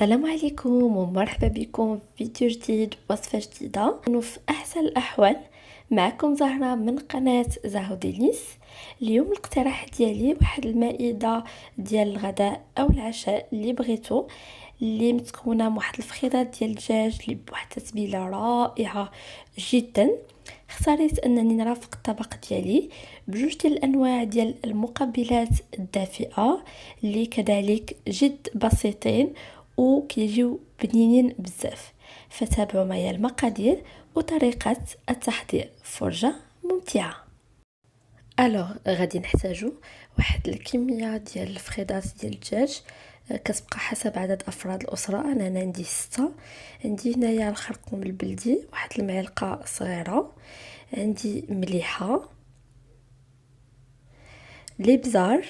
السلام عليكم ومرحبا بكم في فيديو جديد وصفة جديدة. نكونوا في أحسن الأحوال. معكم زهرة من قناة زهو ديليس. اليوم الاقتراح ديالي واحد المائدة ديال الغداء أو العشاء اللي بغيتو، اللي متكونة من واحد الفخيدات ديال الدجاج اللي بواحد التتبيلة رائعة جدا. اختاريت انني نرافق الطبق ديالي بجوج ديال الانواع ديال المقبلات الدافئه اللي كذلك جد بسيطين وكيجيو بنينين بزاف. فتابعوا معايا المقادير وطريقه التحضير، فرجه ممتعه. غادي نحتاجو واحد الكميه ديال الفخيدات ديال الدجاج، كتبقى حسب عدد افراد الاسره. انا عندي 6. عندي هنايا الخرقوم البلدي واحد المعلقه صغيره، عندي مليحه، الابزار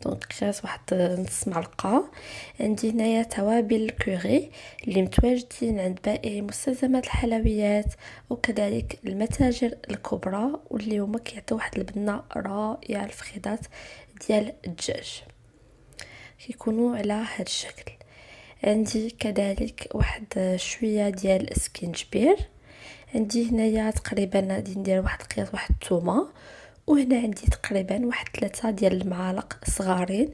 دونك قياس واحد نص معلقه، عندي هنايا توابل الكوري اللي متواجدين عند بائعي مستلزمات الحلويات وكذلك المتاجر الكبرى، واللي هما كيعطيو واحد البنه رائعه الفخيدات ديال الدجاج، كيكونوا على هذا الشكل. عندي كذلك واحد شويه ديال السكينجبير، عندي هنايا تقريبا غادي ندير واحد قياس واحد الثومه، وهنا عندي تقريبا واحد 3 ديال المعالق صغارين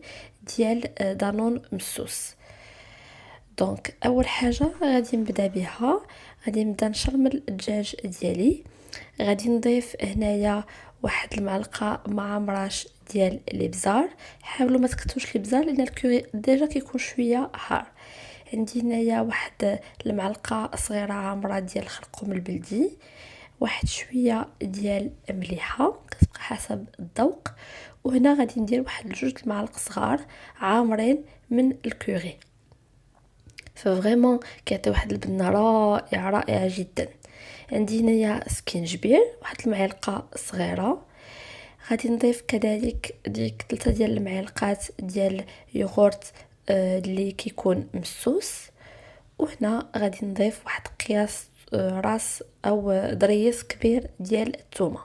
ديال دانون مسوس. دونك اول حاجه غادي نبدا بها، غادي نبدا نشرمل الدجاج ديالي. غادي نضيف هنايا واحد المعلقه مع مراش ديال الابزار. حاولوا ما تكتوش الابزار لان الكوري ديجا كيكون شويه حار. عندي هنايا واحد المعلقه صغيره عامره ديال الخرقوم البلدي، واحد شويه ديال مليحه كتبقى حسب الذوق، وهنا غادي ندير واحد 2 المعالق صغار عامرين من الكوري. ففريمون كيعطي واحد البنه رائعه جدا. عندي هنايا سكينجبير واحد المعلقه صغيره، غادي نضيف كذلك ديك 3 ديال المعالقات ديال يوغورت اللي كيكون مسوس، وهنا غادي نضيف واحد قياس راس او ضريس كبير ديال الثومه.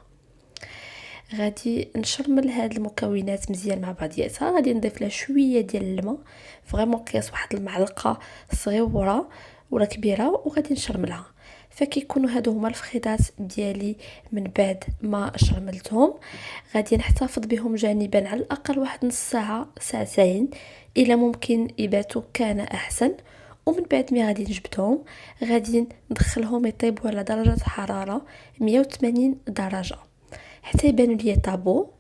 غادي نشرمل هاد المكونات مزيان مع بعضياتها. غادي نضيف لها شويه ديال الماء، فريمون قياس واحد المعلقه صغيره ولا كبيره، وغادي نشرملها. فكيكونوا هادو هما الفخيدات ديالي. من بعد ما شرملتهم غادي نحتفظ بهم جانبا على الاقل واحد نص ساعه ساعتين، الى ممكن يباتوا كان احسن. ومن بعد ما غادي نجبدهم غادي ندخلهم يطيبوا على درجه حراره 180 درجه حتى يبانوا لي طابو.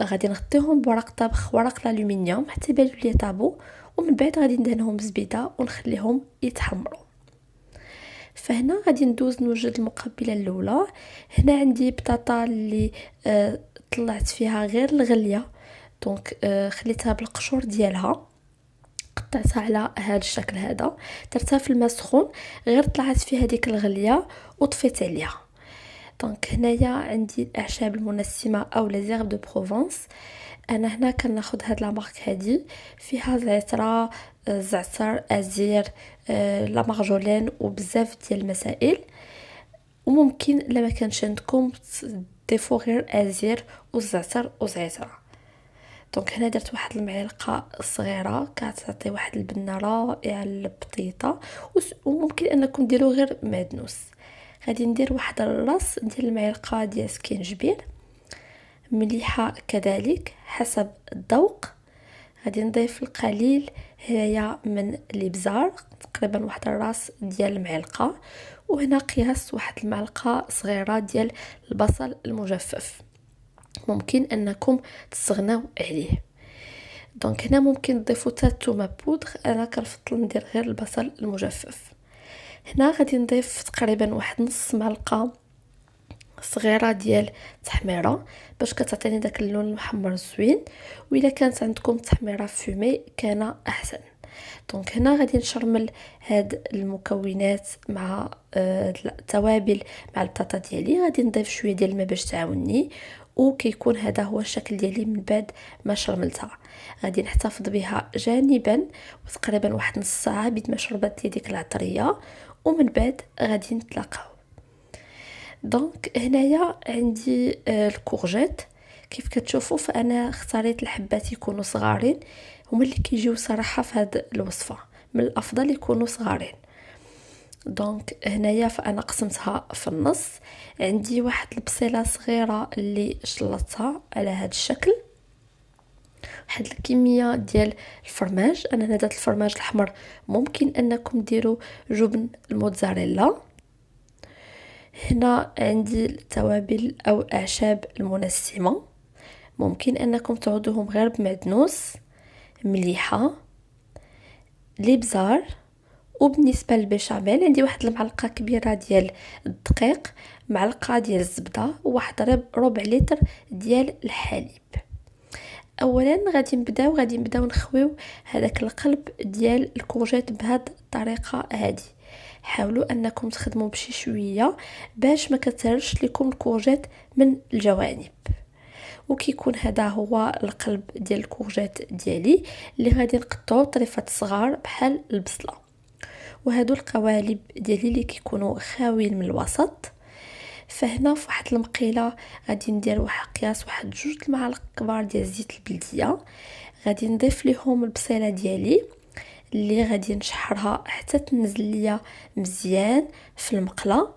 غادي نغطيهم بورق طبخ، ورق الالومنيوم، حتى يبانوا لي طابو. ومن بعد غادي ندهنهم بزبيده ونخليهم يتحمروا. فهنا غادي ندوز نوجد المقبله الاولى. هنا عندي بطاطا اللي طلعت فيها غير الغليه، دونك خليتها بالقشور ديالها، قطعتها على هذا الشكل هذا، درتها في الماء سخون، غير طلعت فيها ديك الغليه وطفيت عليها. دونك هنايا عندي الاعشاب المنسمه او لي زيرب دو بروفونس. انا هنا كناخذ هاد لا مارك هادي، فيها زعتره، زعتر، ازير، لا مارجولين وبزاف ديال المسائل. وممكن الا ما كانش عندكم تضيفوا غير ازير والزعتر وزعتره. دونك هنا درت واحد المعلقه صغيره كتعطي واحد البنه رائعه للبطيطه، وممكن انكم ديروا غير معدنوس. غادي ندير واحد الراس ديال المعلقه ديال سكينجبير، مليحه كذلك حسب الذوق. غادي نضيف القليل هنايا من الابزار، تقريبا واحد الراس ديال المعلقه، وهنا قياس واحد المعلقه صغيره ديال البصل المجفف، ممكن انكم تستغناو عليه. دونك هنا ممكن تضيفوا حتى الثومه بودغ، انا كنفضل ندير غير البصل المجفف. هنا غادي نضيف تقريبا واحد نص معلقه صغيره ديال التحميره باش كتعطيني داك اللون المحمر الزوين، واذا كانت عندكم تحميره فومي كان احسن. دونك هنا غادي نشرمل هاد المكونات مع التوابل مع البطاطا ديالي. غادي نضيف شويه ديال الماء باش تعاوني، وكيكون هذا هو الشكل ديالي من بعد ما شرملتها. غادي نحتفظ بها جانبا وتقريبا واحد نص ساعه بيد ما شربت لي ديك العطريه، ومن بعد غادي نتلاقاو. دونك هنايا عندي الكورجيت كيف كتشوفوا، فانا اختاريت الحبات يكونوا صغارين، هما اللي كيجيو صراحه في هذه الوصفه. من الافضل يكونوا صغارين. دونك هنايا فانا قسمتها في النص. عندي واحد البصيله صغيره اللي شلطتها على هذا الشكل، واحد الكميه ديال الفرماج. انا هذا الفرماج الاحمر ممكن انكم ديروا جبن الموتزاريلا. هنا عندي التوابل او اعشاب المنسمه، ممكن انكم تعوضوهم غير بمعدنوس، مليحه، الابزار. وبالنسبه للبيشاميل عندي واحد المعلقه كبيره ديال الدقيق، معلقه ديال الزبده، وواحد ربع لتر ديال الحليب. اولا غادي نبداو نخويو هذاك القلب ديال الكورجيت بهذه الطريقه هذه. حاولوا انكم تخدموا بشي شويه باش ما كتهرش لكم الكورجيت من الجوانب. وكيكون هذا هو القلب ديال الكورجيت ديالي اللي غادي نقطعو طريفات صغار بحال البصله. وهادو القوالب ديالي اللي كيكونوا خاويين من الوسط. فهنا في واحد المقيله غادي ندير واحد قياس واحد 2 المعالق كبار ديال الزيت البلديه. غادي نضيف ليهم البصيله ديالي اللي غادي نشحرها حتى تنزل ليا مزيان في المقله.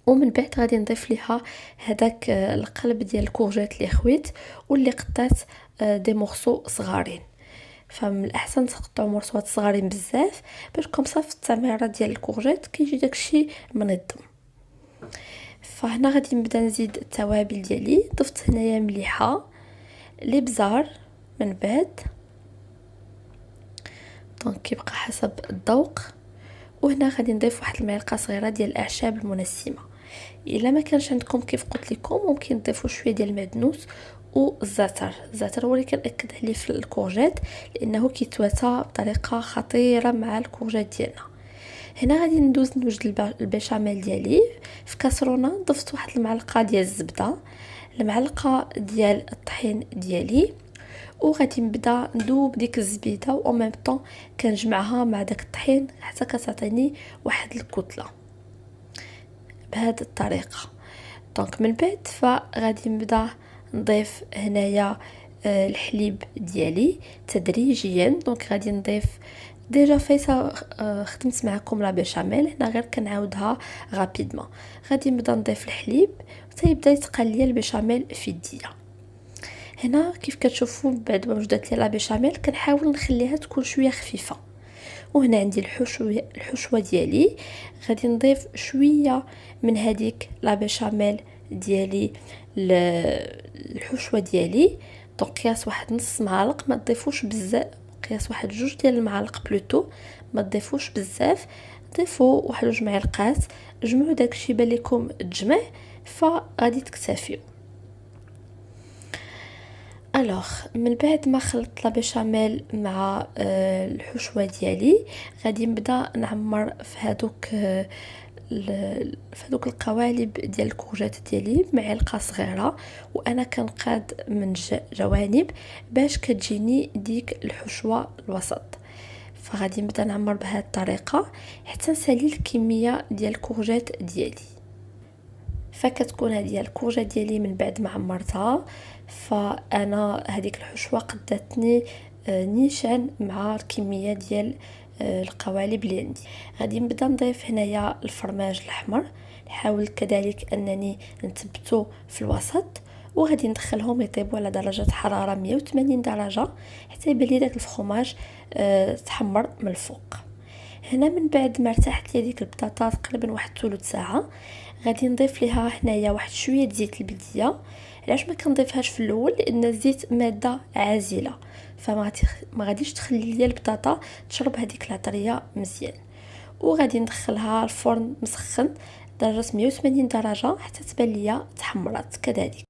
ومن بعد غادي نضيف ليها هذاك القلب ديال الكورجيت اللي خويت واللي قطعت دي مورسو صغارين. فمن الاحسن تقطعوا مرصوات صغارين بزاف باش كومصا في التماره ديال الكورجيت كيجي داكشي منظم. فهنا غادي نبدا نزيد التوابل ديالي. ضفت هنايا مليحه، الابزار من بعد، دونك كيبقى حسب الذوق. وهنا غادي نضيف واحد المعلقه صغيره ديال الاعشاب المنسمه. الا ما كانش عندكم كيف قلت لكم ممكن تضيفوا شويه ديال المعدنوس الزعتر هو اللي كنأكد عليه في الكورجيت لانه كيتواتى بطريقه خطيره مع الكورجيت ديالنا. هنا غادي نوجد البيشاميل ديالي في كاسرونه. ضفت واحد المعلقه ديال الزبده، المعلقه ديال الطحين ديالي، وغادي نبدا ندوب ديك الزبيده و ميم طون كنجمعها مع داك الطحين حتى كتعطيني واحد الكتله بهذه الطريقه. دونك من بعد فغادي نبدا نضيف هنايا الحليب ديالي تدريجيا. دونك غادي نضيف ديجا فايسه خدمت معكم لا بيشاميل، هنا غير كنعاودها غابيدمون. غادي نبدا نضيف الحليب حتى يبدا يتقل ليا البيشاميل في يديا. هنا كيف كتشوفوا بعد ما وجدت لي لا بيشاميل كنحاول نخليها تكون شويه خفيفه. وهنا عندي الحشوه ديالي. غادي نضيف شويه من هذيك لا بيشاميل ديالي الحشوه ديالي. دونك قياس واحد نص معلق، ما تضيفوش بزاف، قياس واحد 2 ديال المعالق بلوتو، ما تضيفوش بزاف، ضيفوا واحد 2 معلقات. جمعوا داكشي بان لكم تجمع فغادي تكتفيو. الوغ من بعد ما خلطت لا بيشاميل مع الحشوه ديالي غادي نبدا نعمر في هذوك القوالب ديال الكورجيت ديالي بمعلقه صغيره. وانا كنقاد من جوانب باش كتجيني ديك الحشوه الوسط. فغادي نبدا نعمر بهذه الطريقه حتى نسالي الكميه ديال الكورجيت ديالي. فكتكون هذه الكورجيت ديالي من بعد ما عمرتها فانا هذيك الحشوه قداتني نيشان مع الكميه ديال القوالب اللي عندي. غادي نبدا نضيف هنايا الفرماج الاحمر، نحاول كذلك انني نثبتو في الوسط. وغادي ندخلهم يطيبوا على درجه حراره 180 درجه حتى يبان لي داك الفرماج تحمر من الفوق. هنا من بعد ما ارتاحت لي ديك البطاطا تقريبا واحد ثلث ساعه غادي نضيف ليها هنايا واحد شويه زيت البلديه. علاش ما كنضيفهاش في الاول؟ لان الزيت ماده عازله فما غاديش تخلي ليا البطاطا تشرب هذيك العطريه مزيان. وغادي ندخلها الفرن مسخن درجه 180 درجه حتى تبان ليا تحمرات. كذلك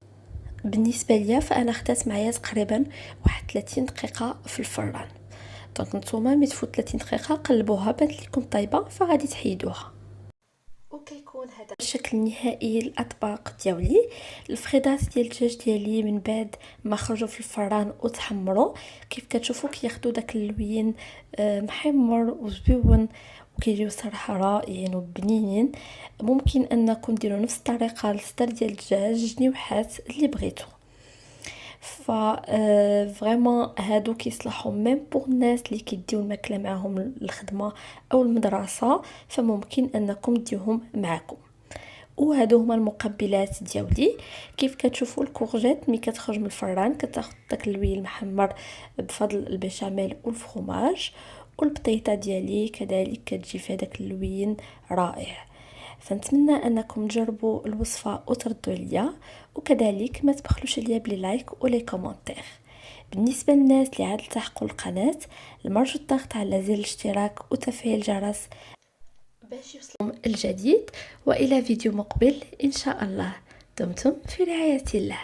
بالنسبه ليا فانا خدات معايا تقريبا واحد 30 دقيقه في الفران. دونك نتوما ملي تفوت 30 دقيقه قلبوها بانت لكم طيبه فغادي تحيدوها. وكيكون هذا الشكل النهائي الاطباق ديالي. الفخيدات ديال الدجاج ديالي من بعد ما خرجوا في الفران وتحمروا كيف كتشوفوا كياخذوا داك اللوين محمر وزبيون وكيجيو صراحه رائعين وبنينين. ممكن انكم ديروا نفس الطريقه للصدر ديال الدجاج جنيوحات اللي بغيتو. ف فريمون هادو كيصلحوا ميم بور الناس اللي كيديو الماكله معاهم الخدمه او المدرسه، فممكن انكم ديوهم معكم. وهادو هما المقبلات ديالي. كيف كتشوفوا الكورجيت ملي كتخرج من الفران كتاخذ داك اللوي المحمر بفضل البشاميل والفرماج، والبطيطه ديالي كذلك كتجي في هذاك اللوين رائع. فنتمنى انكم تجربوا الوصفه وتردوا ليا، وكذلك ما تبخلوش عليا بلي لايك ولي كومونتير. بالنسبه للناس اللي عاد التحقوا القناه، المرجو الضغط على زر الاشتراك وتفعيل الجرس باش يوصلكم الجديد. والى فيديو مقبل ان شاء الله. دمتم في رعاية الله.